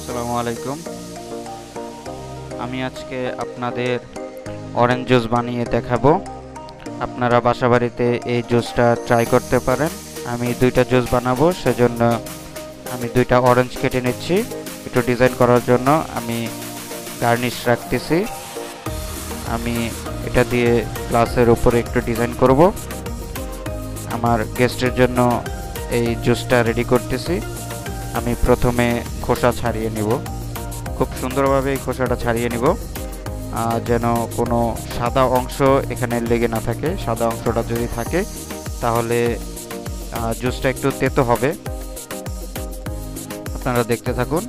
আসসালামু আলাইকুম। আমি আজকে আপনাদের অরেঞ্জ জুস বানিয়ে দেখাবো। আপনারা বাসাবাড়িতে এই জুসটা ট্রাই করতে পারেন। আমি দুইটা জুস বানাবো, সেজন্য আমি দুইটা অরেঞ্জ কেটে নিচ্ছি। একটু ডিজাইন করার জন্য আমি গার্নিশ রাখতেছি। আমি এটা দিয়ে গ্লাসের উপরে একটু ডিজাইন করব। আমার গেস্টের জন্য এই জুসটা রেডি করতেছি। আমি প্রথমে খোসা ছাড়িয়ে নিব, খুব সুন্দরভাবে এই খোসাটা ছাড়িয়ে নিব, যেন কোনো সাদা অংশ এখানে লেগে না থাকে। সাদা অংশটা যদি থাকে তাহলে জুসটা একটু তেতো হবে। আপনারা দেখতে থাকুন।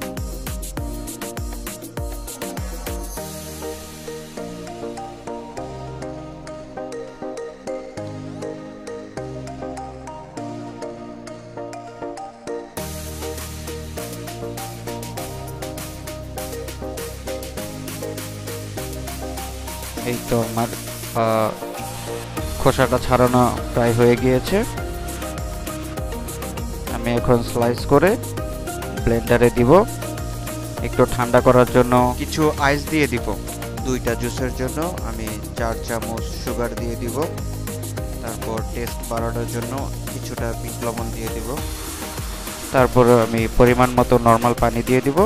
এই তো আমার খোসাটা ছাড়ানো প্রায় হয়ে গিয়েছে। আমি এখন স্লাইস করে ব্লেন্ডারে দিব। একটু ঠান্ডা করার জন্য কিছু আইস দিয়ে দিব। দুইটা জুসের জন্য আমি 4 চামচ সুগার দিয়ে দিব। তারপর টেস্ট বাড়ানোর জন্য কিছুটা বিট লবণ দিয়ে দিব। তারপর আমি পরিমাণ মতো নর্মাল পানি দিয়ে দিব।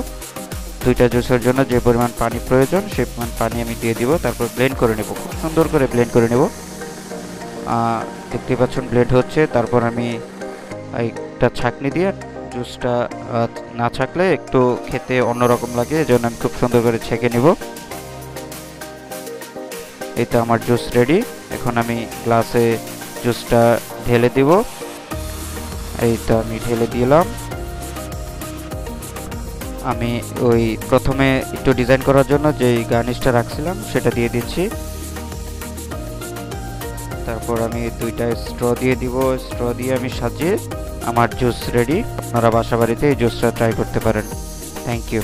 দুইটা জুসের জন্য যে পরিমাণ পানি প্রয়োজন সেই পরিমাণ পানি আমি দিয়ে দিব। তারপর ব্লেন্ড করে নেব, খুব সুন্দর করে ব্লেন্ড করে নেব। দেখতে পাচ্ছেন ব্লেন্ড হচ্ছে। তারপর আমি একটা ছাঁকনি দিয়ে, জুসটা না ছাঁকলে একটু খেতে অন্যরকম লাগে, এজন্য আমি খুব সুন্দর করে ছেঁকে নেব। এই তো আমার জুস রেডি। এখন আমি গ্লাসে জুসটা ঢেলে দিব। এই তো আমি ঢেলে দিলাম। আমি ওই প্রথমে একটু ডিজাইন করার জন্য যে গার্নিশটা রাখছিলাম সেটা দিয়ে দিচ্ছি। তারপর আমি দুইটা স্ট্র দিয়ে দিব। স্ট্র দিয়ে আমি সাজিয়ে আমার জুস রেডি। আপনারা বাসাবাড়িতে এই জুসটা ট্রাই করতে পারেন। Thank you.